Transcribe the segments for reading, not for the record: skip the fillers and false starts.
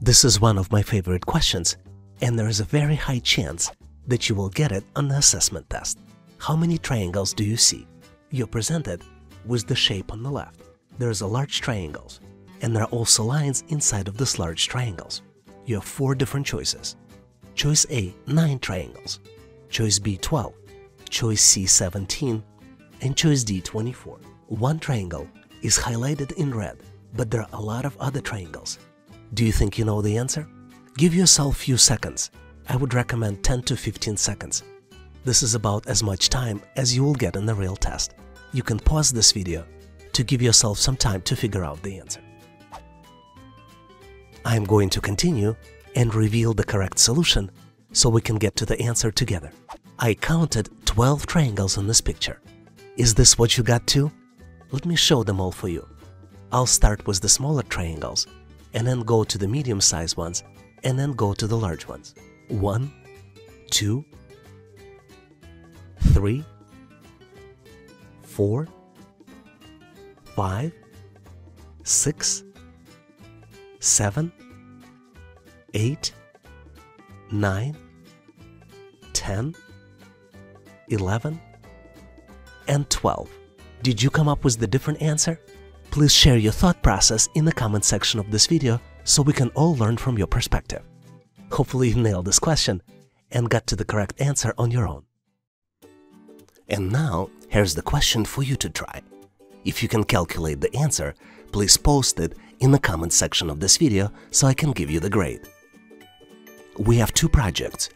This is one of my favorite questions, and there is a very high chance that you will get it on the assessment test. How many triangles do you see? You're presented with the shape on the left. There's a large triangles, and there are also lines inside of this large triangles. You have 4 different choices. Choice A, 9 triangles. Choice B, 12. Choice C, 17. And choice D, 24. One triangle is highlighted in red, but there are a lot of other triangles. Do you think you know the answer? Give yourself few seconds. I would recommend 10 to 15 seconds. This is about as much time as you will get in the real test. You can pause this video to give yourself some time to figure out the answer. I am going to continue and reveal the correct solution so we can get to the answer together. I counted 12 triangles in this picture. Is this what you got too? Let me show them all for you. I'll start with the smaller triangles and then go to the medium-sized ones and then go to the large ones. 1, 2, 3, 4, 5, 6, 7, 8, 9, 10, 11, and 12. Did you come up with the different answer? Please share your thought process in the comment section of this video so we can all learn from your perspective. Hopefully you nailed this question and got to the correct answer on your own. And now, here's the question for you to try. If you can calculate the answer, please post it in the comment section of this video so I can give you the grade. We have 2 projects,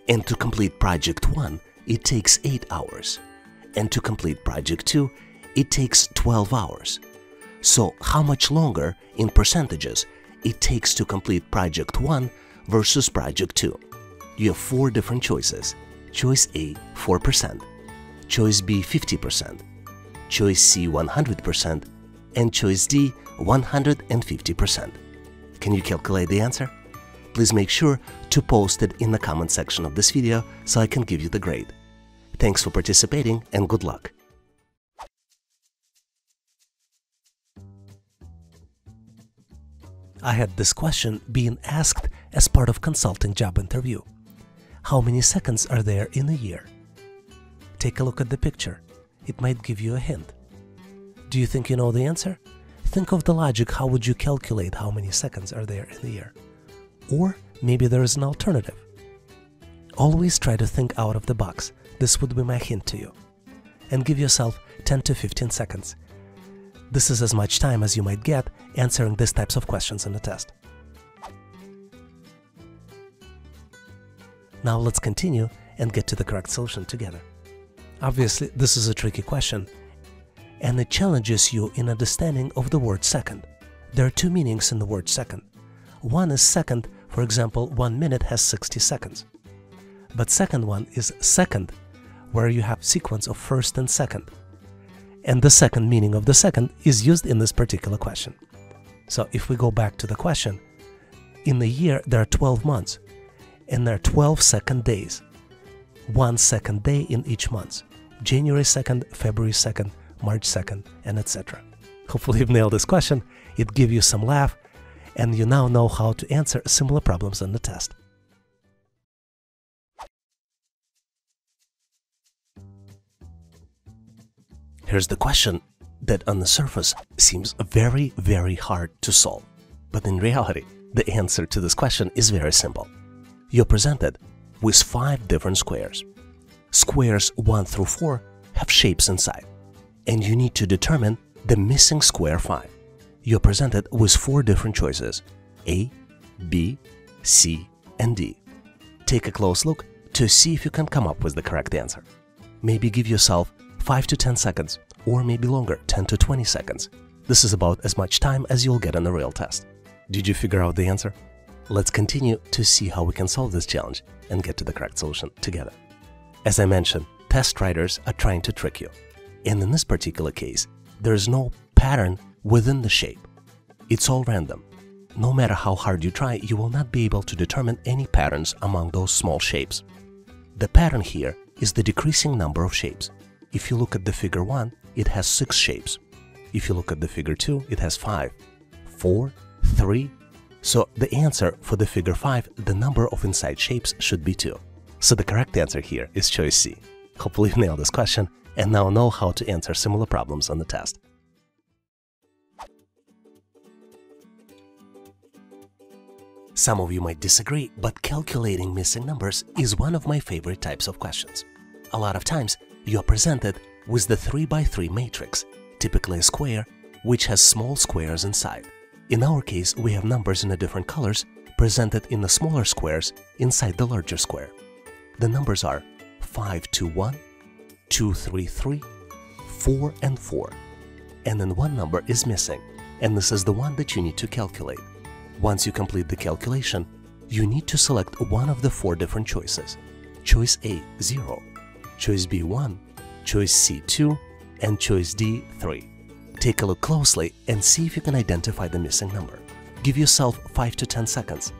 and to complete project 1, it takes 8 hours, and to complete project 2, it takes 12 hours. So how much longer in percentages it takes to complete project 1 versus project 2? You have 4 different choices. Choice A, 4%, choice B, 50%, choice C, 100%, and choice D, 150%. Can you calculate the answer? Please make sure to post it in the comment section of this video so I can give you the grade. Thanks for participating and good luck! I had this question being asked as part of consulting job interview. How many seconds are there in a year? Take a look at the picture. It might give you a hint. Do you think you know the answer? Think of the logic. How would you calculate how many seconds are there in a year? Or maybe there is an alternative. Always try to think out of the box. This would be my hint to you. And give yourself 10 to 15 seconds. This is as much time as you might get answering these types of questions in the test. Now let's continue and get to the correct solution together. Obviously, this is a tricky question, and it challenges you in understanding of the word second. There are 2 meanings in the word second. One is second, for example, 1 minute has 60 seconds. But second one is second, where you have sequence of first and second. And the second meaning of the second is used in this particular question. So if we go back to the question, in the year there are 12 months, and there are 12 second days. 1 second day in each month. January 2nd, February 2nd, March 2nd, and etc. Hopefully you've nailed this question. It gives you some laugh, and you now know how to answer similar problems in the test. Here's the question that on the surface seems very, very hard to solve. But in reality, the answer to this question is very simple. You're presented with 5 different squares. Squares 1 through 4 have shapes inside, and you need to determine the missing square 5. You're presented with 4 different choices: A, B, C, and D. Take a close look to see if you can come up with the correct answer. Maybe give yourself 5 to 10 seconds, or maybe longer, 10 to 20 seconds. This is about as much time as you'll get in the real test. Did you figure out the answer? Let's continue to see how we can solve this challenge and get to the correct solution together. As I mentioned, test writers are trying to trick you. And in this particular case, there is no pattern within the shape. It's all random. No matter how hard you try, you will not be able to determine any patterns among those small shapes. The pattern here is the decreasing number of shapes. If you look at the figure 1, it has 6 shapes. If you look at the figure 2, it has 5, 4, 3, So the answer for the figure 5, the number of inside shapes should be 2. So the correct answer here is choice C. Hopefully you nailed this question and now know how to answer similar problems on the test. Some of you might disagree, but calculating missing numbers is one of my favorite types of questions. A lot of times, you are presented with the 3x3 matrix, typically a square, which has small squares inside. In our case, we have numbers in the different colors presented in the smaller squares inside the larger square. The numbers are 521, 233, 4, and 4. And then one number is missing, and this is the one that you need to calculate. Once you complete the calculation, you need to select one of the 4 different choices. Choice A, 0, choice B, 1, choice C, 2, and choice D, 3. Take a look closely and see if you can identify the missing number. Give yourself 5 to 10 seconds,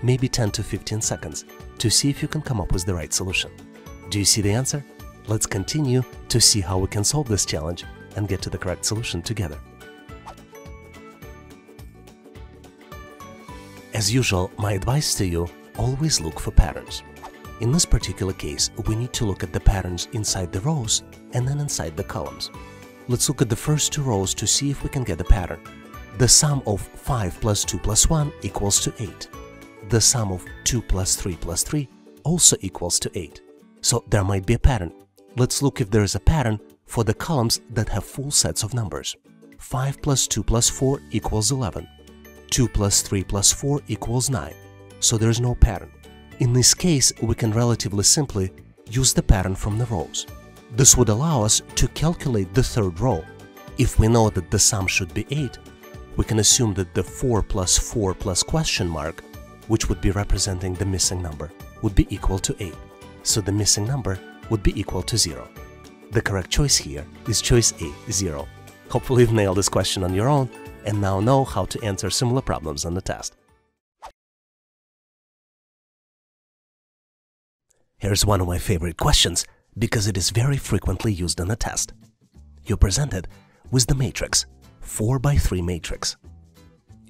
maybe 10 to 15 seconds, to see if you can come up with the right solution. Do you see the answer? Let's continue to see how we can solve this challenge and get to the correct solution together. As usual, my advice to you, always look for patterns. In this particular case, we need to look at the patterns inside the rows and then inside the columns. Let's look at the first 2 rows to see if we can get a pattern. The sum of 5 plus 2 plus 1 equals to 8. The sum of 2 plus 3 plus 3 also equals to 8. So there might be a pattern. Let's look if there is a pattern for the columns that have full sets of numbers. 5 plus 2 plus 4 equals 11. 2 plus 3 plus 4 equals 9. So there is no pattern. In this case, we can relatively simply use the pattern from the rows. This would allow us to calculate the 3rd row. If we know that the sum should be 8, we can assume that the 4 plus question mark, which would be representing the missing number, would be equal to 8. So the missing number would be equal to 0. The correct choice here is choice A, 0. Hopefully you've nailed this question on your own and now know how to answer similar problems on the test. Here's one of my favorite questions because it is very frequently used on the test. You're presented with the matrix, 4x3 matrix.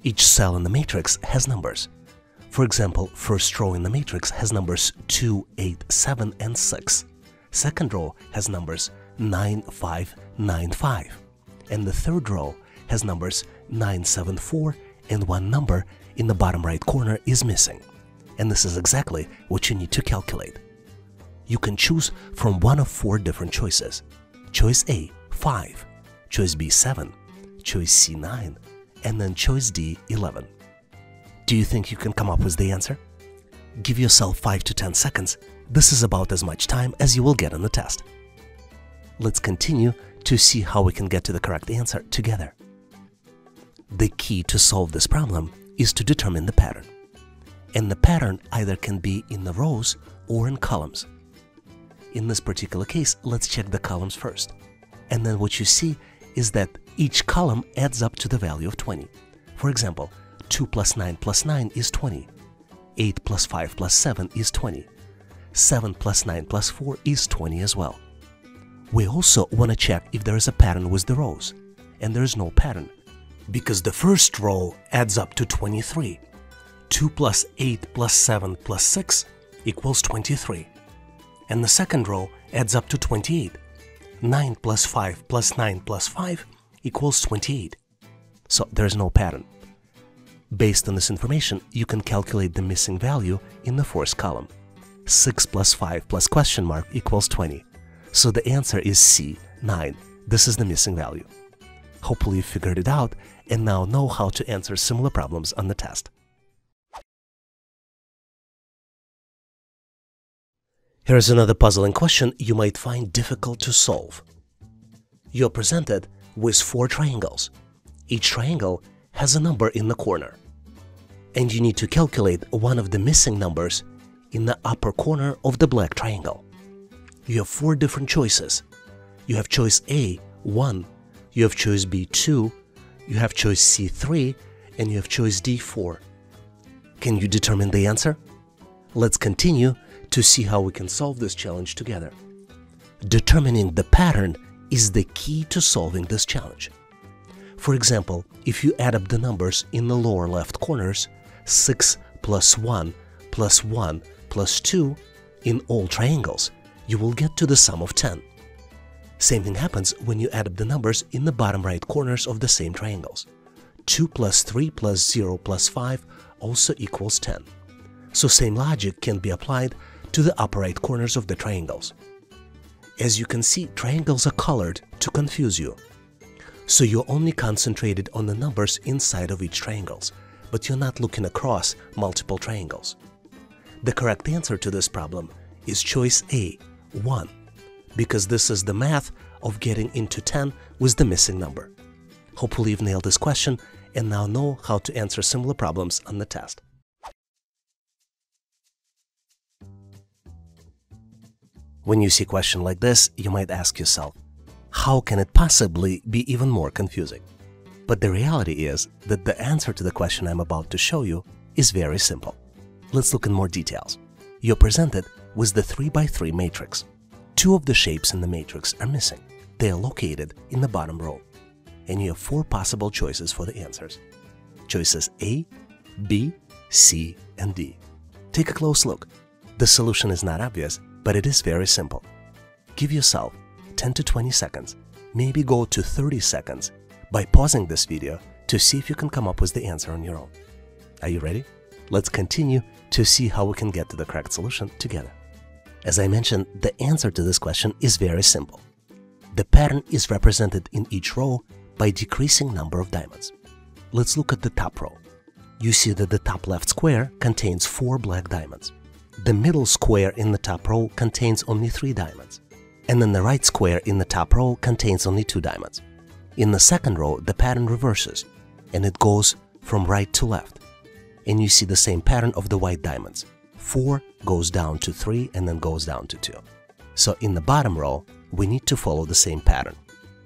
Each cell in the matrix has numbers. For example, first row in the matrix has numbers 2, 8, 7, and 6. Second row has numbers 9, 5, 9, 5. And the 3rd row has numbers 9, 7, 4, and one number in the bottom right corner is missing. And this is exactly what you need to calculate. You can choose from one of 4 different choices. Choice A, 5, choice B, 7, choice C, 9, and then choice D, 11. Do you think you can come up with the answer? Give yourself 5 to 10 seconds. This is about as much time as you will get on the test. Let's continue to see how we can get to the correct answer together. The key to solve this problem is to determine the pattern. And the pattern either can be in the rows or in columns. In this particular case, let's check the columns first. And then what you see is that each column adds up to the value of 20. For example, 2 plus 9 is 20. 8 plus 5 plus 7 is 20. 7 plus 9 plus 4 is 20 as well. We also want to check if there is a pattern with the rows. And there is no pattern, because the first row adds up to 23. 2 plus 8 plus 7 plus 6 equals 23. And the second row adds up to 28. 9 plus 5 plus 9 plus 5 equals 28. So there's no pattern. Based on this information, you can calculate the missing value in the 4th column. 6 plus 5 plus question mark equals 20. So the answer is C, 9. This is the missing value. Hopefully you figured it out and now know how to answer similar problems on the test. Here's another puzzling question you might find difficult to solve. You're presented with 4 triangles. Each triangle has a number in the corner. And you need to calculate one of the missing numbers in the upper corner of the black triangle. You have 4 different choices. You have choice A, 1, you have choice B, 2, you have choice C, 3, and you have choice D, 4. Can you determine the answer? Let's continue to see how we can solve this challenge together. Determining the pattern is the key to solving this challenge. For example, if you add up the numbers in the lower left corners, 6 plus 1 plus 1 plus 2 in all triangles, you will get to the sum of 10. Same thing happens when you add up the numbers in the bottom right corners of the same triangles. 2 plus 3 plus 0 plus 5 also equals 10. So same logic can be applied to the upper right corners of the triangles. As you can see, triangles are colored to confuse you. So you're only concentrated on the numbers inside of each triangle, but you're not looking across multiple triangles. The correct answer to this problem is choice A, 1, because this is the math of getting into 10 with the missing number. Hopefully you've nailed this question and now know how to answer similar problems on the test. When you see a question like this, you might ask yourself, how can it possibly be even more confusing? But the reality is that the answer to the question I'm about to show you is very simple. Let's look in more details. You're presented with the 3x3 matrix. Two of the shapes in the matrix are missing. They are located in the bottom row. And you have 4 possible choices for the answers. Choices A, B, C, and D. Take a close look. The solution is not obvious, but it is very simple. Give yourself 10 to 20 seconds, maybe go to 30 seconds by pausing this video to see if you can come up with the answer on your own. Are you ready? Let's continue to see how we can get to the correct solution together. As I mentioned, the answer to this question is very simple. The pattern is represented in each row by decreasing number of diamonds. Let's look at the top row. You see that the top left square contains 4 black diamonds. The middle square in the top row contains only 3 diamonds. And then the right square in the top row contains only 2 diamonds. In the second row, the pattern reverses, and it goes from right to left. And you see the same pattern of the white diamonds. 4 goes down to 3 and then goes down to 2. So in the bottom row, we need to follow the same pattern.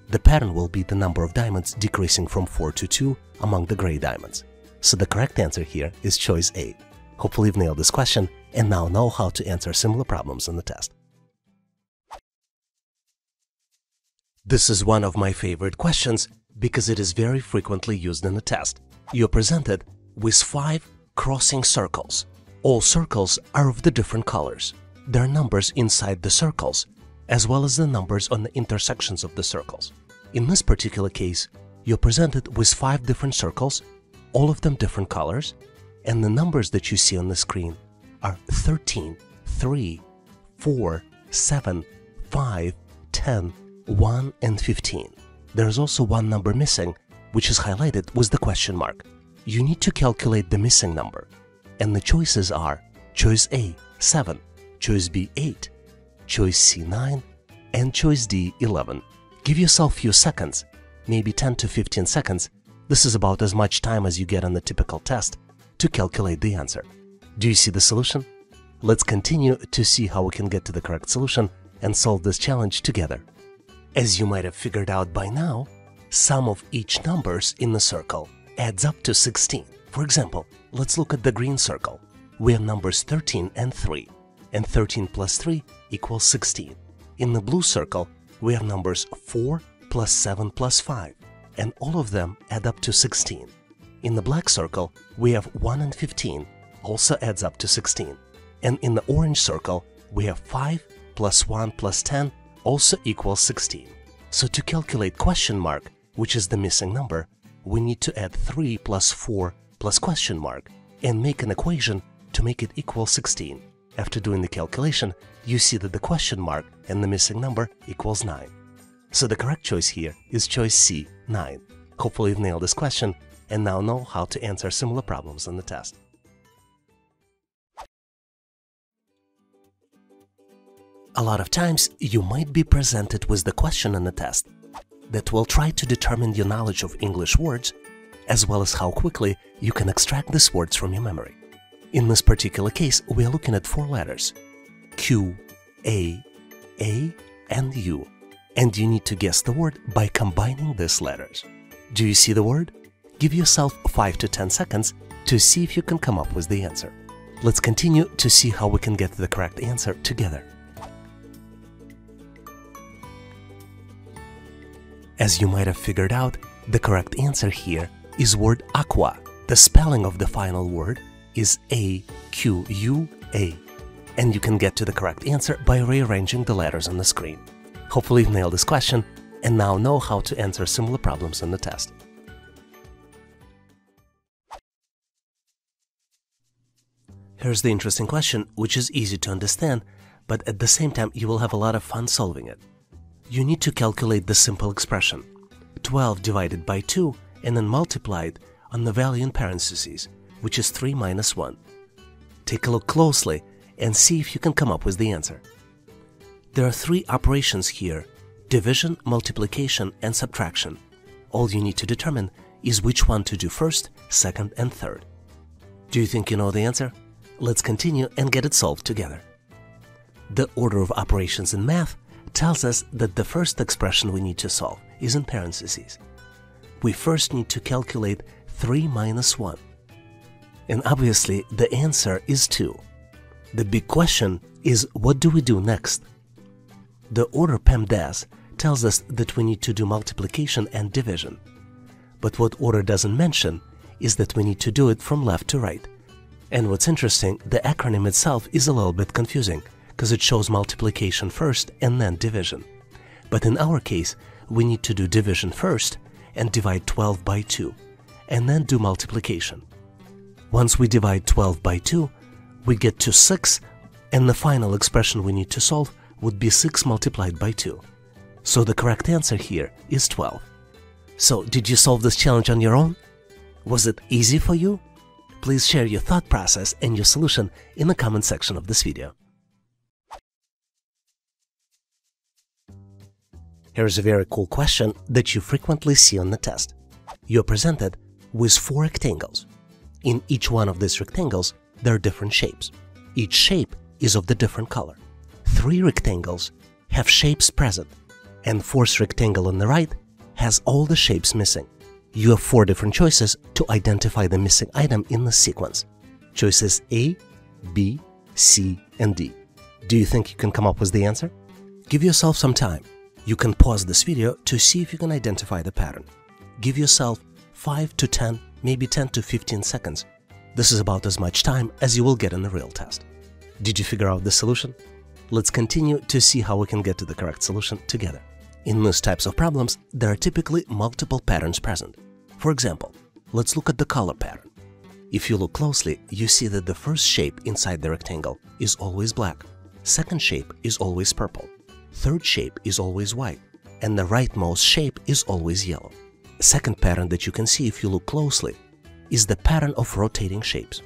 The pattern will be the number of diamonds decreasing from 4 to 2 among the gray diamonds. So the correct answer here is choice A. Hopefully you've nailed this question and now know how to answer similar problems on the test. This is one of my favorite questions because it is very frequently used in the test. You're presented with 5 crossing circles. All circles are of the different colors. There are numbers inside the circles, as well as the numbers on the intersections of the circles. In this particular case, you're presented with 5 different circles, all of them different colors, and the numbers that you see on the screen are 13, 3, 4, 7, 5, 10, 1, and 15. There is also one number missing, which is highlighted with the question mark. You need to calculate the missing number, and the choices are choice A, 7, choice B, 8, choice C, 9, and choice D, 11. Give yourself a few seconds, maybe 10 to 15 seconds. This is about as much time as you get on the typical test to calculate the answer. Do you see the solution? Let's continue to see how we can get to the correct solution and solve this challenge together. As you might have figured out by now, sum of each numbers in the circle adds up to 16. For example, let's look at the green circle. We have numbers 13 and 3, and 13 plus 3 equals 16. In the blue circle, we have numbers 4 plus 7 plus 5, and all of them add up to 16. In the black circle, we have 1 and 15, also adds up to 16. And in the orange circle, we have 5 plus 1 plus 10, also equals 16. So to calculate question mark, which is the missing number, we need to add 3 plus 4 plus question mark and make an equation to make it equal 16. After doing the calculation, you see that the question mark and the missing number equals 9. So the correct choice here is choice C, 9. Hopefully you've nailed this question and now know how to answer similar problems on the test. A lot of times, you might be presented with the question on the test that will try to determine your knowledge of English words, as well as how quickly you can extract these words from your memory. In this particular case, we are looking at 4 letters: Q, A, and U. And you need to guess the word by combining these letters. Do you see the word? Give yourself 5 to 10 seconds to see if you can come up with the answer. Let's continue to see how we can get to the correct answer together. As you might have figured out, the correct answer here is word aqua. The spelling of the final word is AQUA, and you can get to the correct answer by rearranging the letters on the screen. Hopefully you've nailed this question and now know how to answer similar problems in the test. Here's the interesting question, which is easy to understand, but at the same time you will have a lot of fun solving it. You need to calculate the simple expression 12 divided by 2 and then multiply it on the value in parentheses, which is 3 minus 1. Take a look closely and see if you can come up with the answer. There are 3 operations here: division, multiplication, and subtraction. All you need to determine is which one to do first, second, and third. Do you think you know the answer? Let's continue and get it solved together. The order of operations in math tells us that the first expression we need to solve is in parentheses. We first need to calculate 3 minus 1. And obviously the answer is 2. The big question is, what do we do next? The order PEMDAS tells us that we need to do multiplication and division. But what order doesn't mention is that we need to do it from left to right. And what's interesting, the acronym itself is a little bit confusing because it shows multiplication first and then division. But in our case, we need to do division first and divide 12 by 2, and then do multiplication. Once we divide 12 by 2, we get to 6, and the final expression we need to solve would be 6 multiplied by 2. So the correct answer here is 12. So did you solve this challenge on your own? Was it easy for you? Please share your thought process and your solution in the comment section of this video. Here's a very cool question that you frequently see on the test. You're presented with 4 rectangles. In each one of these rectangles, there are different shapes. Each shape is of the different color. 3 rectangles have shapes present, and 4th rectangle on the right has all the shapes missing. You have 4 different choices to identify the missing item in the sequence. Choices A, B, C, and D. Do you think you can come up with the answer? Give yourself some time. You can pause this video to see if you can identify the pattern. Give yourself 5 to 10, maybe 10 to 15 seconds. This is about as much time as you will get in the real test. Did you figure out the solution? Let's continue to see how we can get to the correct solution together. In most types of problems, there are typically multiple patterns present. For example, let's look at the color pattern. If you look closely, you see that the first shape inside the rectangle is always black, second shape is always purple, third shape is always white, and the rightmost shape is always yellow. A second pattern that you can see if you look closely is the pattern of rotating shapes.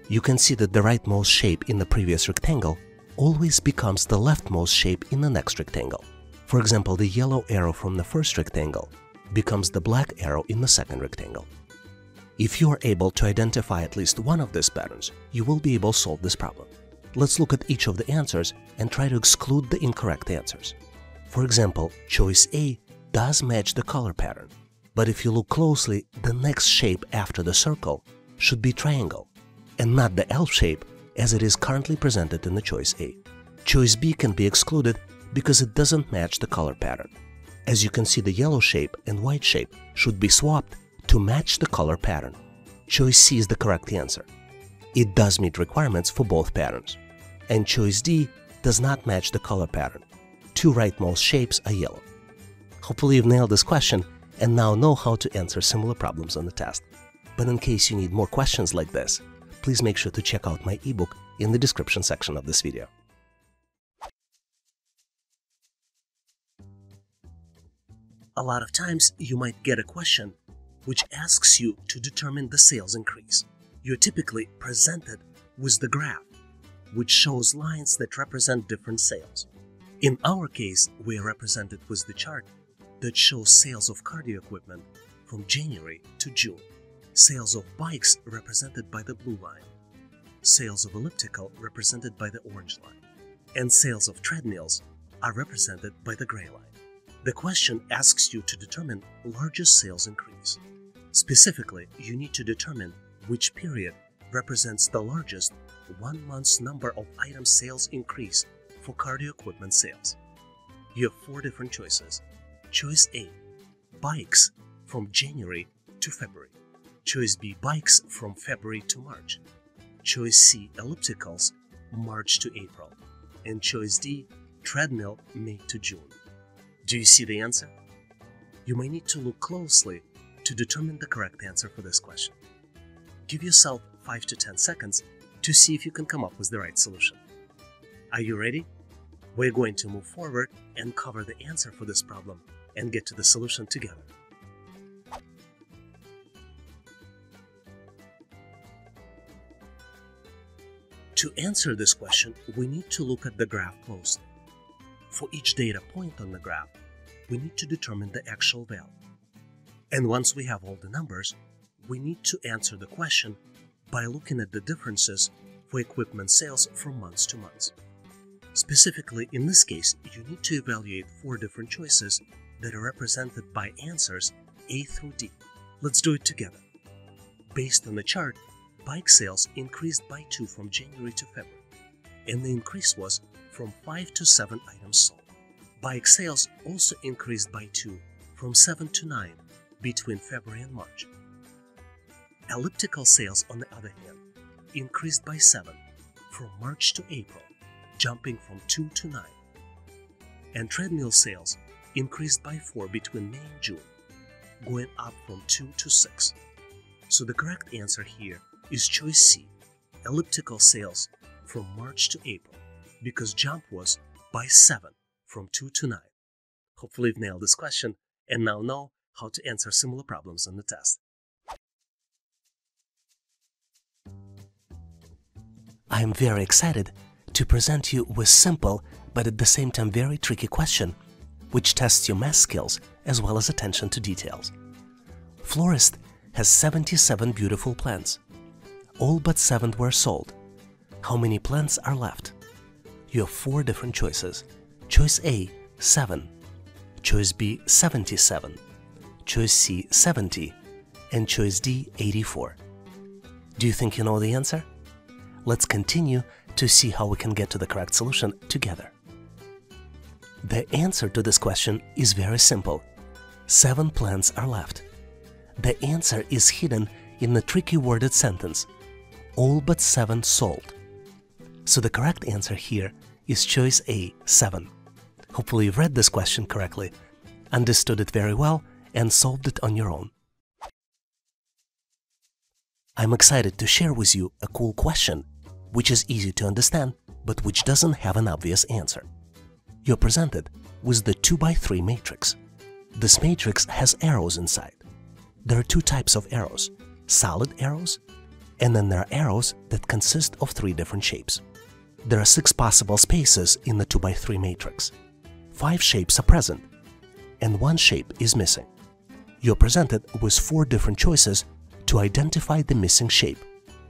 You can see that the rightmost shape in the previous rectangle always becomes the leftmost shape in the next rectangle. For example, the yellow arrow from the first rectangle becomes the black arrow in the second rectangle. If you are able to identify at least one of these patterns, you will be able to solve this problem. Let's look at each of the answers and try to exclude the incorrect answers. For example, choice A does match the color pattern, but if you look closely, the next shape after the circle should be triangle, and not the L shape as it is currently presented in the choice A. Choice B can be excluded because it doesn't match the color pattern. As you can see, the yellow shape and white shape should be swapped to match the color pattern. Choice C is the correct answer. It does meet requirements for both patterns. And choice D does not match the color pattern. 2 rightmost shapes are yellow. Hopefully you've nailed this question and now know how to answer similar problems on the test. But in case you need more questions like this, please make sure to check out my ebook in the description section of this video. A lot of times you might get a question which asks you to determine the sales increase. You're typically presented with the graph, which shows lines that represent different sales. In our case, we are represented with the chart that shows sales of cardio equipment from January to June, sales of bikes represented by the blue line, sales of elliptical represented by the orange line, and sales of treadmills are represented by the gray line. The question asks you to determine largest sales increase. Specifically, you need to determine which period represents the largest 1 month's number of item sales increase for cardio equipment sales. You have 4 different choices. Choice A, bikes from January to February. Choice B, bikes from February to March. choice C, ellipticals, March to April, and choice D, treadmill, May to June. Do you see the answer? You may need to look closely to determine the correct answer for this question. Give yourself 5 to 10 seconds to see if you can come up with the right solution. Are you ready? We're going to move forward and cover the answer for this problem and get to the solution together. To answer this question, we need to look at the graph closely. For each data point on the graph, we need to determine the actual value. And once we have all the numbers, we need to answer the question by looking at the differences for equipment sales from months to months. Specifically, in this case, you need to evaluate 4 different choices that are represented by answers A through D. Let's do it together. Based on the chart, bike sales increased by 2 from January to February, and the increase was from 5 to 7 items sold. Bike sales also increased by 2 from 7 to 9 between February and March. Elliptical sales, on the other hand, increased by 7 from March to April, jumping from 2 to 9. And treadmill sales increased by 4 between May and June, going up from 2 to 6. So the correct answer here is choice C, elliptical sales from March to April, because jump was by 7 from 2 to 9. Hopefully you've nailed this question and now know how to answer similar problems on the test. I am very excited to present you with simple but at the same time very tricky question, which tests your math skills as well as attention to details. Florist has 77 beautiful plants. All but 7 were sold. How many plants are left? You have 4 different choices. Choice A, 7. Choice B, 77. Choice C, 70. And choice D, 84. Do you think you know the answer? Let's continue to see how we can get to the correct solution together. The answer to this question is very simple. 7 plants are left. The answer is hidden in the tricky worded sentence, all but 7 sold. So the correct answer here is choice A, 7. Hopefully you've read this question correctly, understood it very well, and solved it on your own. I'm excited to share with you a cool question, which is easy to understand, but which doesn't have an obvious answer. You're presented with the 2x3 matrix. This matrix has arrows inside. There are 2 types of arrows, solid arrows, and then there are arrows that consist of 3 different shapes. There are 6 possible spaces in the 2x3 matrix. 5 shapes are present, and 1 shape is missing. You're presented with 4 different choices to identify the missing shape,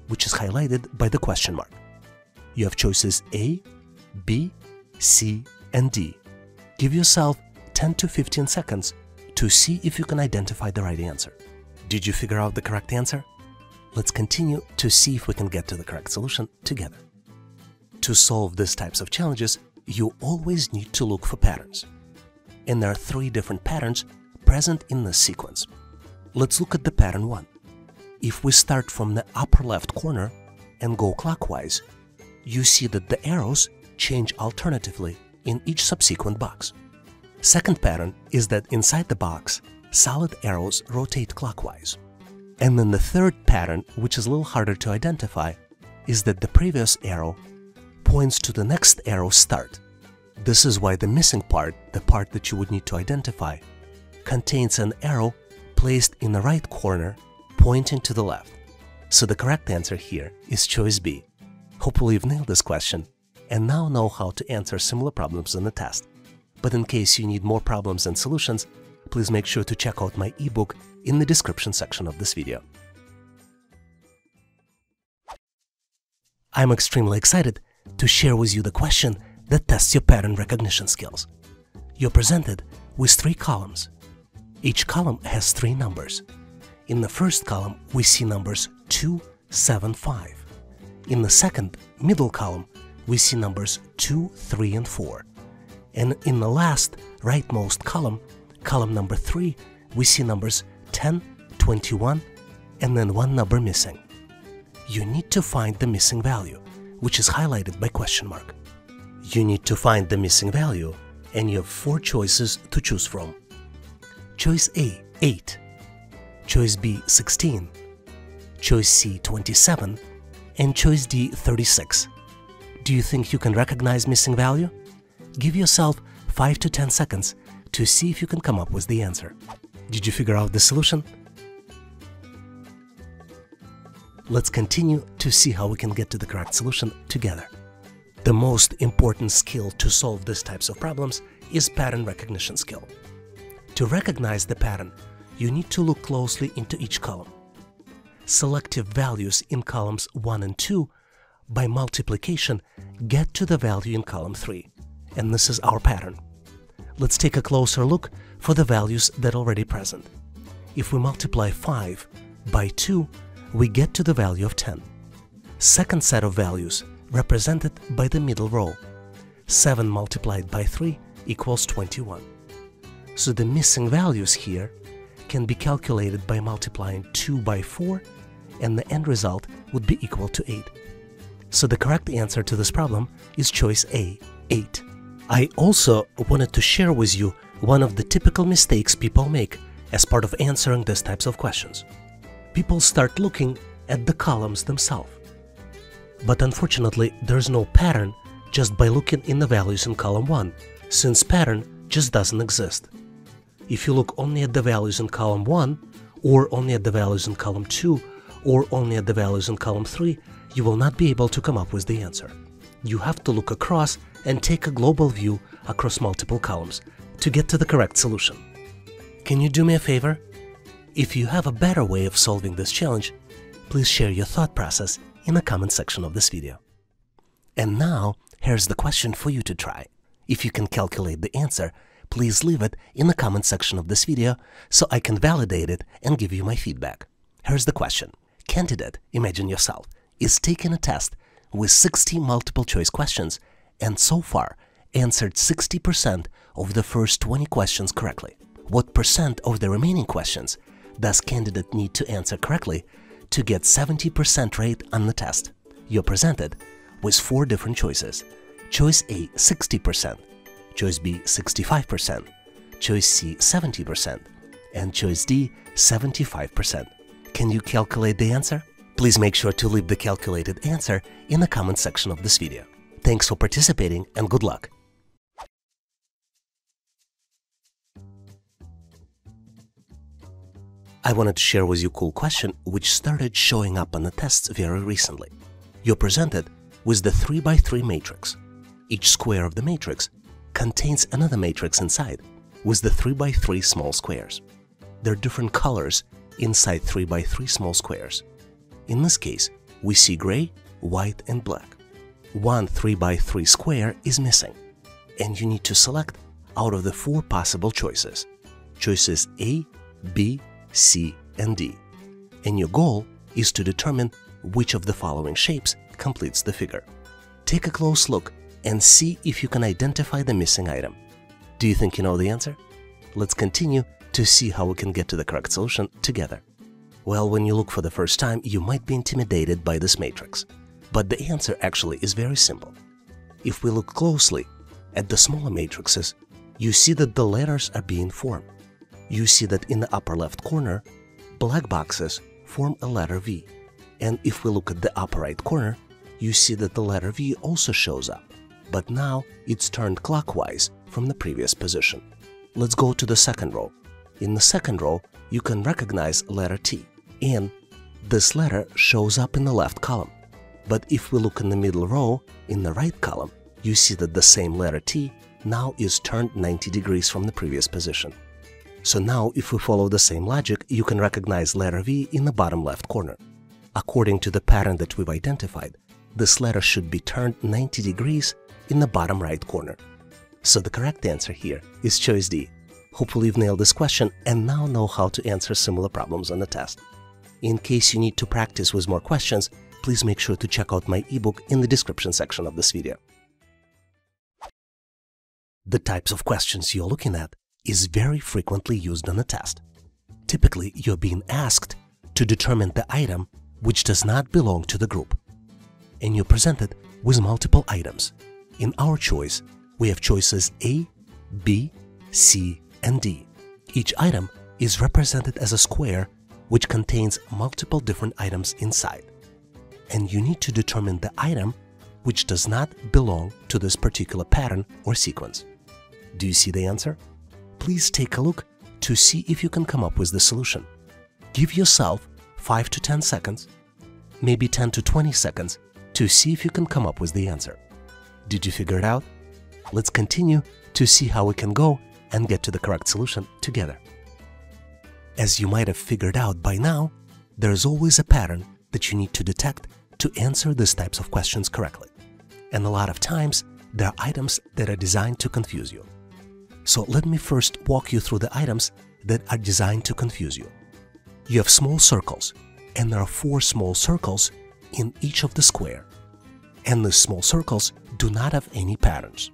which is highlighted by the question mark. You have choices A, B, C, and D. Give yourself 10 to 15 seconds to see if you can identify the right answer. Did you figure out the correct answer? Let's continue to see if we can get to the correct solution together. To solve these types of challenges, you always need to look for patterns. And there are 3 different patterns present in this sequence. Let's look at the pattern 1. If we start from the upper left corner and go clockwise, you see that the arrows change alternatively in each subsequent box. Second pattern is that inside the box, solid arrows rotate clockwise. And then the third pattern, which is a little harder to identify, is that the previous arrow points to the next arrow's start. This is why the missing part, the part that you would need to identify, contains an arrow placed in the right corner pointing to the left. So the correct answer here is choice B. Hopefully you've nailed this question and now know how to answer similar problems in the test. But in case you need more problems and solutions, please make sure to check out my ebook in the description section of this video. I'm extremely excited to share with you the question that tests your pattern recognition skills. You're presented with 3 columns. Each column has 3 numbers. In the first column, we see numbers 2, 7, 5. In the second, middle column, we see numbers 2, 3, and 4. And in the last, rightmost column, column number 3, we see numbers 10, 21, and then 1 number missing. you need to find the missing value, which is highlighted by question mark. You need to find the missing value, and you have 4 choices to choose from. Choice A, 8. Choice B, 16. Choice C, 27. And choice D, 36. Do you think you can recognize missing value? Give yourself 5 to 10 seconds to see if you can come up with the answer. Did you figure out the solution? Let's continue to see how we can get to the correct solution together. The most important skill to solve these types of problems is pattern recognition skill. To recognize the pattern, you need to look closely into each column. Selective values in columns 1 and 2 by multiplication get to the value in column 3, and this is our pattern. Let's take a closer look for the values that are already present. If we multiply 5 by 2, we get to the value of 10. Second set of values represented by the middle row. 7 multiplied by 3 equals 21. So the missing values here can be calculated by multiplying 2 by 4, and the end result would be equal to 8. So the correct answer to this problem is choice A, 8. I also wanted to share with you one of the typical mistakes people make as part of answering these types of questions. People start looking at the columns themselves. But unfortunately, there's no pattern just by looking in the values in column 1, since pattern just doesn't exist. If you look only at the values in column 1, or only at the values in column 2, or only at the values in column 3, you will not be able to come up with the answer. You have to look across and take a global view across multiple columns to get to the correct solution. Can you do me a favor? If you have a better way of solving this challenge, please share your thought process in the comment section of this video. And now, here's the question for you to try. If you can calculate the answer, please leave it in the comment section of this video so I can validate it and give you my feedback. Here's the question. Candidate, imagine yourself, is taking a test with 60 multiple choice questions and so far answered 60% of the first 20 questions correctly. What percent of the remaining questions does candidate need to answer correctly to get 70% rate on the test? You're presented with 4 different choices. Choice A, 60%, choice B, 65%, choice C, 70%, and choice D, 75%. Can you calculate the answer? Please make sure to leave the calculated answer in the comment section of this video. Thanks for participating and good luck! I wanted to share with you a cool question which started showing up on the tests very recently. You're presented with the 3x3 matrix. Each square of the matrix contains another matrix inside with the 3x3 small squares. There are different colors inside 3x3 small squares. In this case, we see gray, white, and black. One 3x3 square is missing, and you need to select out of the 4 possible choices. Choices A, B, C, and D. And your goal is to determine which of the following shapes completes the figure. Take a close look and see if you can identify the missing item. Do you think you know the answer? Let's continue to see how we can get to the correct solution together. Well, when you look for the first time, you might be intimidated by this matrix. But the answer actually is very simple. If we look closely at the smaller matrices, you see that the letters are being formed. You see that in the upper left corner, black boxes form a letter V. And if we look at the upper right corner, you see that the letter V also shows up, but now it's turned clockwise from the previous position. Let's go to the second row. In the second row, you can recognize letter T, and this letter shows up in the left column. But if we look in the middle row, in the right column, you see that the same letter T now is turned 90 degrees from the previous position. So now, if we follow the same logic, you can recognize letter V in the bottom left corner. According to the pattern that we've identified, this letter should be turned 90 degrees in the bottom right corner. So the correct answer here is choice D. Hopefully you've nailed this question and now know how to answer similar problems on the test. In case you need to practice with more questions, please make sure to check out my ebook in the description section of this video. The types of questions you're looking at is very frequently used on the test. Typically, you're being asked to determine the item which does not belong to the group. And you're presented with multiple items. In our choice, we have choices A, B, C, and D. Each item is represented as a square which contains multiple different items inside. And you need to determine the item which does not belong to this particular pattern or sequence. Do you see the answer? Please take a look to see if you can come up with the solution. Give yourself 5 to 10 seconds, maybe 10 to 20 seconds to see if you can come up with the answer. Did you figure it out? Let's continue to see how we can go and get to the correct solution together. As you might have figured out by now, there's always a pattern that you need to detect to answer these types of questions correctly. And a lot of times, there are items that are designed to confuse you. So let me first walk you through the items that are designed to confuse you. You have small circles, and there are 4 small circles in each of the square. And the small circles do not have any patterns.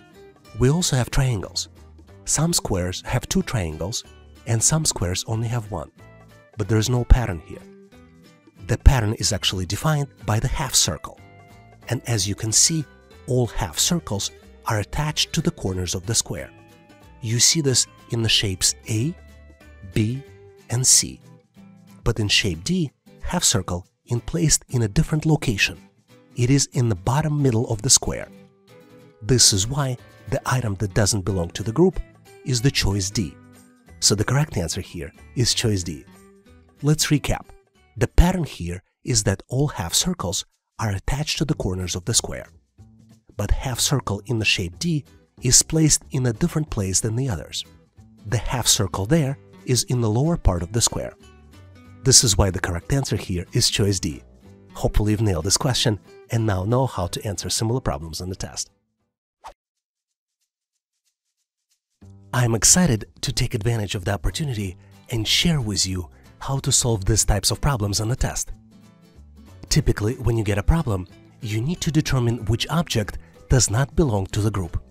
We also have triangles. Some squares have 2 triangles, and some squares only have 1. But there is no pattern here. The pattern is actually defined by the half circle. And as you can see, all half circles are attached to the corners of the square. You see this in the shapes A, B, and C. But in shape D, half circle is placed in a different location. It is in the bottom middle of the square. This is why the item that doesn't belong to the group is the choice D. So the correct answer here is choice D. Let's recap. The pattern here is that all half circles are attached to the corners of the square. But half circle in the shape D is placed in a different place than the others. The half circle there is in the lower part of the square. This is why the correct answer here is choice D. Hopefully you've nailed this question and now know how to answer similar problems on the test. I'm excited to take advantage of the opportunity and share with you how to solve these types of problems on the test. Typically, when you get a problem, you need to determine which object does not belong to the group.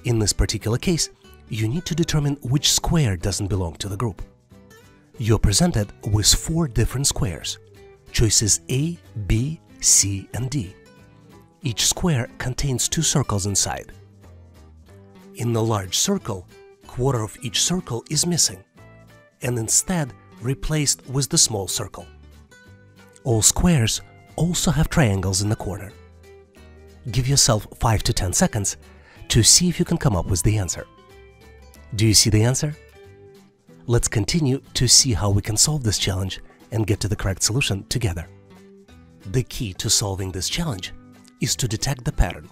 In this particular case, you need to determine which square doesn't belong to the group. You're presented with 4 different squares, choices A, B, C, and D. Each square contains 2 circles inside. In the large circle, quarter of each circle is missing, and instead replaced with the small circle. All squares also have triangles in the corner. Give yourself 5 to 10 seconds to see if you can come up with the answer. Do you see the answer? Let's continue to see how we can solve this challenge and get to the correct solution together. The key to solving this challenge is to detect the pattern.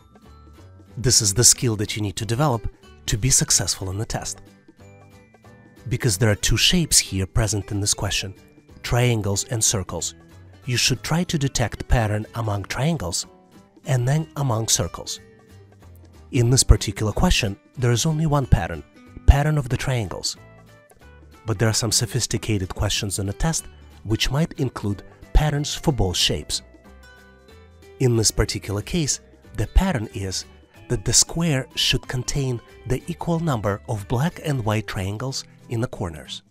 This is the skill that you need to develop to be successful in the test. Because there are 2 shapes here present in this question, triangles and circles, you should try to detect pattern among triangles and then among circles. In this particular question, there is only one pattern, pattern of the triangles. But there are some sophisticated questions in the test which might include patterns for both shapes. In this particular case, the pattern is that the square should contain the equal number of black and white triangles in the corners.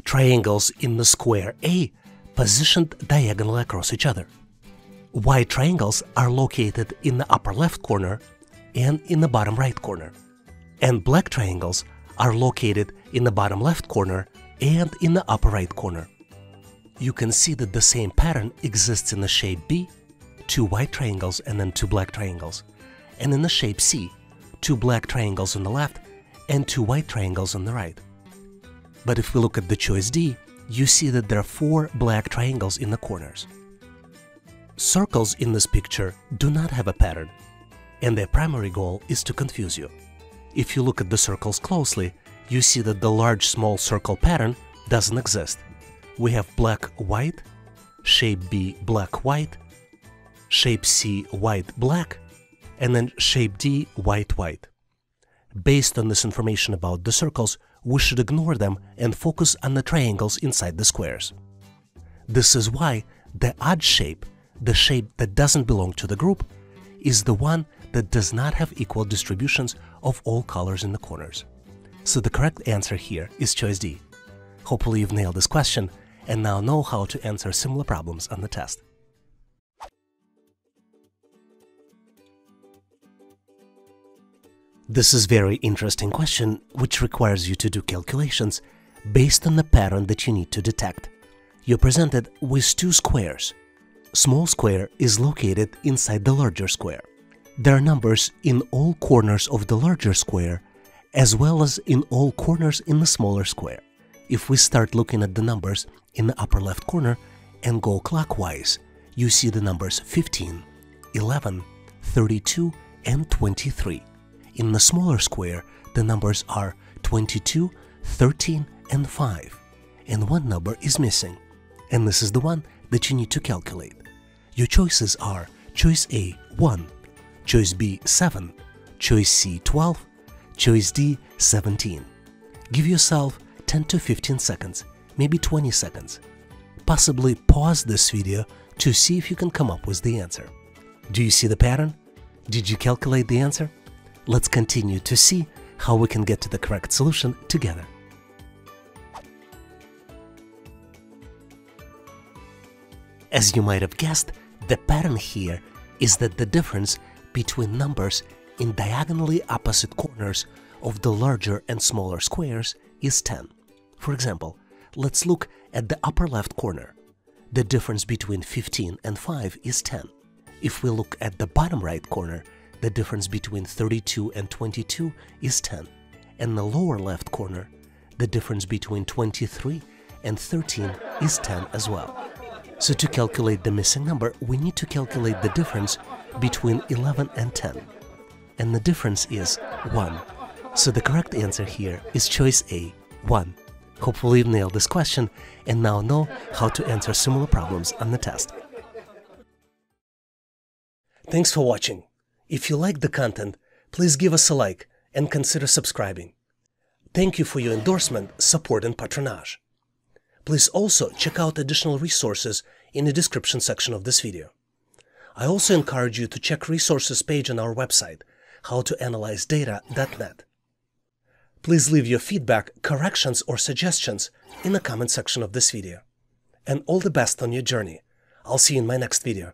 Triangles in the square A positioned diagonally across each other. White triangles are located in the upper left corner and in the bottom right corner, and black triangles are located in the bottom left corner and in the upper right corner. You can see that the same pattern exists in the shape B, 2 white triangles and then 2 black triangles, and in the shape C, 2 black triangles on the left and 2 white triangles on the right. But if we look at the choice D, you see that there are 4 black triangles in the corners. Circles in this picture do not have a pattern, and their primary goal is to confuse you. If you look at the circles closely, you see that the large-small circle pattern doesn't exist. We have black-white, shape B black-white, shape C white-black, and then shape D white-white. Based on this information about the circles, we should ignore them and focus on the triangles inside the squares. This is why the odd shape, the shape that doesn't belong to the group, is the one that does not have equal distributions of all colors in the corners. So the correct answer here is choice D. Hopefully you've nailed this question and now know how to answer similar problems on the test. This is very interesting question which requires you to do calculations based on the pattern that you need to detect. You're presented with two squares. Small square is located inside the larger square. There are numbers in all corners of the larger square as well as in all corners in the smaller square. If we start looking at the numbers in the upper left corner and go clockwise, you see the numbers 15, 11, 32, and 23. In the smaller square, the numbers are 22, 13, and 5, and one number is missing, and this is the one that you need to calculate. Your choices are choice A, 1, choice B, 7, choice C, 12, choice D, 17. Give yourself 10 to 15 seconds, maybe 20 seconds. Possibly pause this video to see if you can come up with the answer. Do you see the pattern? Did you calculate the answer? Let's continue to see how we can get to the correct solution together. As you might have guessed, the pattern here is that the difference between numbers in diagonally opposite corners of the larger and smaller squares is 10. For example, let's look at the upper left corner. The difference between 15 and 5 is 10. If we look at the bottom right corner, the difference between 32 and 22 is 10. And the lower left corner, the difference between 23 and 13 is 10 as well. So to calculate the missing number, we need to calculate the difference between 11 and 10. And the difference is 1. So the correct answer here is choice A, 1. Hopefully you've nailed this question and now know how to answer similar problems on the test. Thanks for watching. If you like the content, please give us a like and consider subscribing. Thank you for your endorsement, support, and patronage. Please also check out additional resources in the description section of this video. I also encourage you to check resources page on our website, howtoanalyzedata.net. Please leave your feedback, corrections, or suggestions in the comment section of this video. And all the best on your journey. I'll see you in my next video.